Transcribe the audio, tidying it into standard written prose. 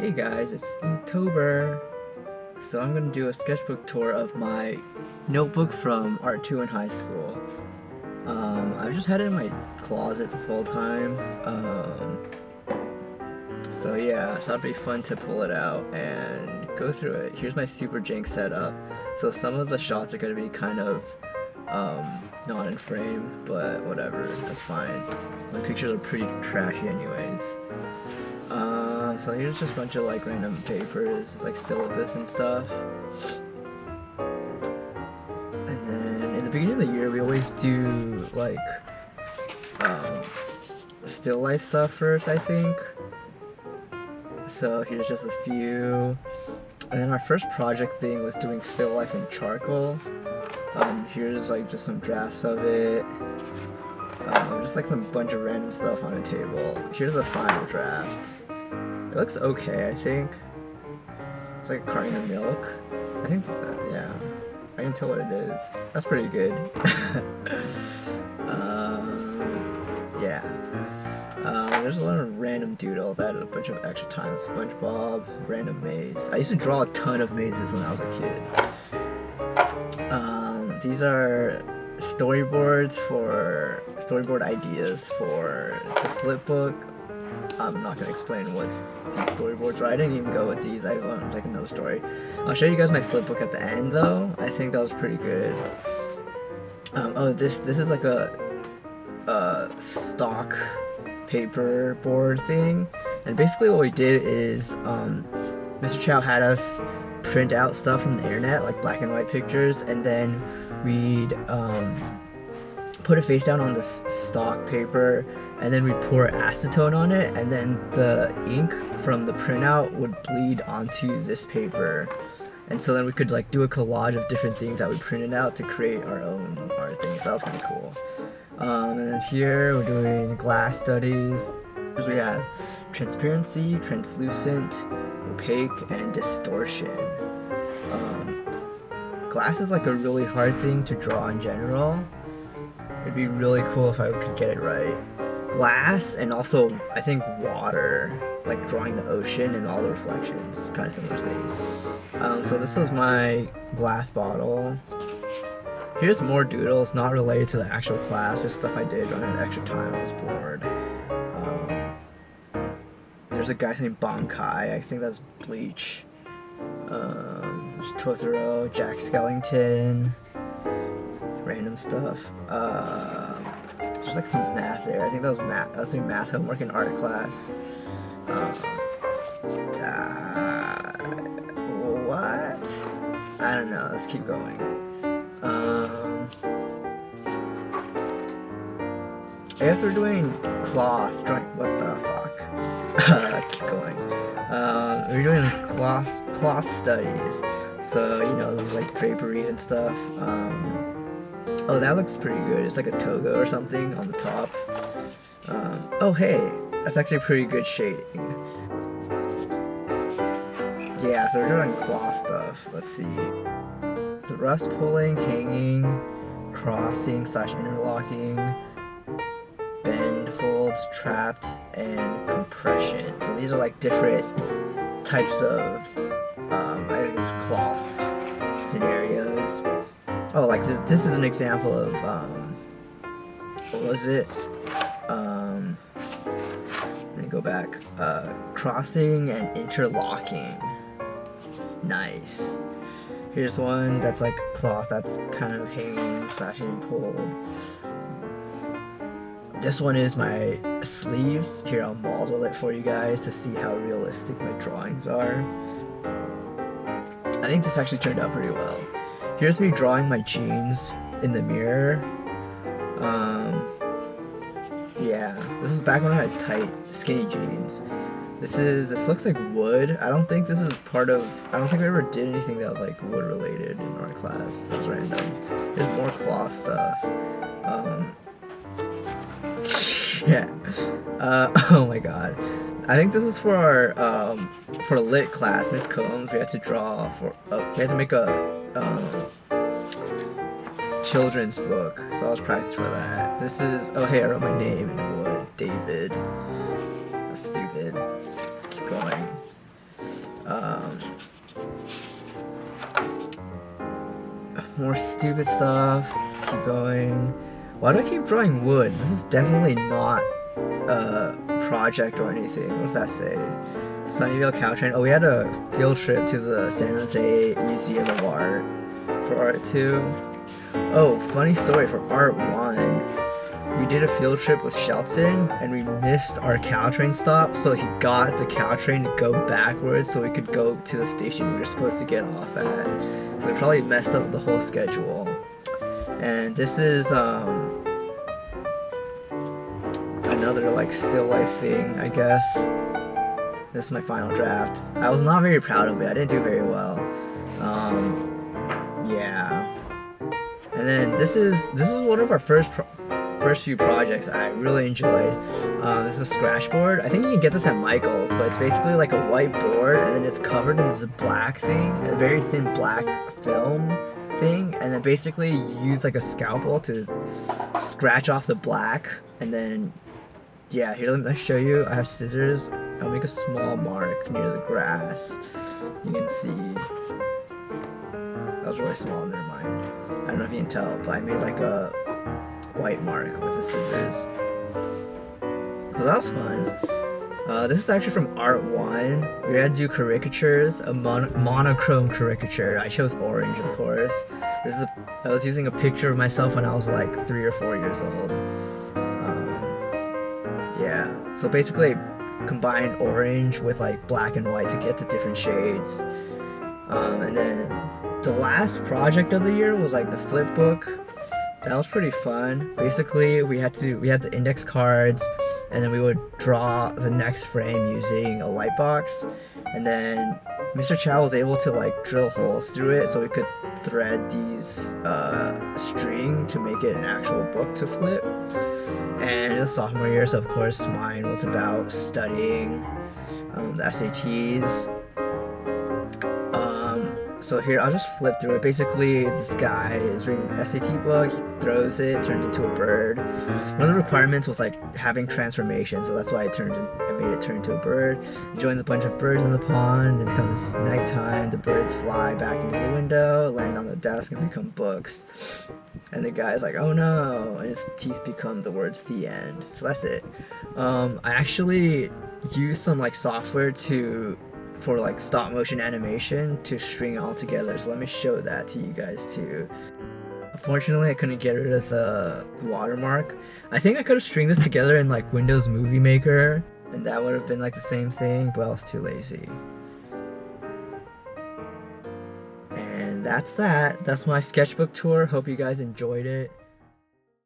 Hey guys, it's Inktober. So I'm gonna do a sketchbook tour of my notebook from Art 2 in high school. I've just had it in my closet this whole time. So yeah, I thought it'd be fun to pull it out and go through it. Here's my super jank setup. So some of the shots are gonna be kind of not in frame, but whatever, that's fine. My pictures are pretty trashy anyways. So here's just a bunch of like random papers, like syllabus and stuff. And then in the beginning of the year, we always do like still life stuff first, I think. So here's just a few. And then our first project thing was doing still life in charcoal. Here's like just some drafts of it. Just like some bunch of random stuff on a table. Here's the final draft. It looks okay, I think. It's like a carton of milk. I think that, yeah. I can tell what it is. That's pretty good. Yeah. There's a lot of random doodles. I added a bunch of extra time. SpongeBob, random maze. I used to draw a ton of mazes when I was a kid. These are storyboard ideas for the flipbook. I'm not gonna explain what these storyboards are. I didn't even go with these. I want to take another story. I'll show you guys my flipbook at the end though. I think that was pretty good. Oh, this is like a stock paper board thing, and basically what we did is Mr. Chow had us print out stuff from the internet, like black and white pictures, and then we'd put it face down on this stock paper, and then we'd pour acetone on it, and then the ink from the printout would bleed onto this paper. And so then we could like do a collage of different things that we printed out to create our own art things. So that was kind of cool. And then here we're doing glass studies. We have transparency, translucent, opaque, and distortion. Glass is like a really hard thing to draw in general. It'd be really cool if I could get it right. Glass, and also I think water, like drawing the ocean and all the reflections, kind of similar thing. So this was my glass bottle. Here's more doodles, not related to the actual class, just stuff I did when I had extra time. I was bored. There's a guy named Bankai, I think that's Bleach. There's Totoro, Jack Skellington, random stuff. There's like some math there. I think that was math. That was doing math homework in art class. What? I don't know. Let's keep going. I guess we're doing cloth drawing. What the fuck? Keep going. We're doing cloth studies. So you know, there's like draperies and stuff. Oh, that looks pretty good. It's like a toga or something on the top. Oh, hey, that's actually pretty good shading. Yeah, so we're doing cloth stuff. Let's see. Thrust pulling, hanging, crossing / interlocking, bend, folds, trapped, and compression. So these are like different types of, I think it's cloth scenarios. Oh, like this is an example of, what was it? Let me go back. Crossing and interlocking. Nice. Here's one that's like cloth that's kind of hanging / being pulled. This one is my sleeves. Here, I'll model it for you guys to see how realistic my drawings are. I think this actually turned out pretty well. Here's me drawing my jeans in the mirror. Yeah, this is back when I had tight, skinny jeans. This looks like wood. I don't think this is part of, I don't think I ever did anything that was like wood related in art class. That's random. There's more cloth stuff. Yeah. Oh my god. I think this is for our, for lit class, Miss Combs. We had to draw for, we had to make a, children's book, so I was practicing for that. This is, oh hey, I wrote my name in wood, David. That's stupid. Keep going. more stupid stuff. Keep going. Why do I keep drawing wood? This is definitely not a project or anything. What does that say? Sunnyvale Caltrain. Oh, we had a field trip to the San Jose Museum of Art for Art 2. Oh, funny story for Art 1. We did a field trip with Shelton and we missed our Caltrain stop, so he got the Caltrain to go backwards so we could go to the station we were supposed to get off at. So we probably messed up the whole schedule. And this is another like still life thing, I guess. This is my final draft. I was not very proud of it. I didn't do very well. Yeah. And then this is one of our first few projects I really enjoyed. This is a scratchboard. I think you can get this at Michael's, but it's basically like a white board, and then it's covered in this black thing, a very thin black film thing, and then basically you use like a scalpel to scratch off the black, and then yeah, here, let me show you. I have scissors. I'll make a small mark near the grass. You can see. That was really small, never mind. I don't know if you can tell, but I made like a white mark with the scissors. So that was fun. This is actually from Art 1. We had to do caricatures, a monochrome caricature. I chose orange, of course. I was using a picture of myself when I was like 3 or 4 years old. Yeah, so basically combine orange with like black and white to get the different shades. And then the last project of the year was like the flipbook. That was pretty fun. Basically, we had the index cards, and then we would draw the next frame using a light box, and then Mr. Chow was able to like drill holes through it so we could thread these string to make it an actual book to flip. And it was sophomore year, so of course mine was about studying the SATs. So here, I'll just flip through it. Basically, this guy is reading an SAT book, he throws it, turns into a bird. One of the requirements was like having transformation, so that's why I made it turn into a bird. He joins a bunch of birds in the pond, and it comes nighttime, the birds fly back into the window, land on the desk, and become books. And the guy's like, oh no, and his teeth become the words "the end." So that's it. I actually used some like software for like stop motion animation to string all together, so let me show that to you guys too. Unfortunately, I couldn't get rid of the watermark. I think I could have stringed this together in like Windows Movie Maker, and that would have been like the same thing, but I was too lazy. And that's my sketchbook tour. Hope you guys enjoyed it.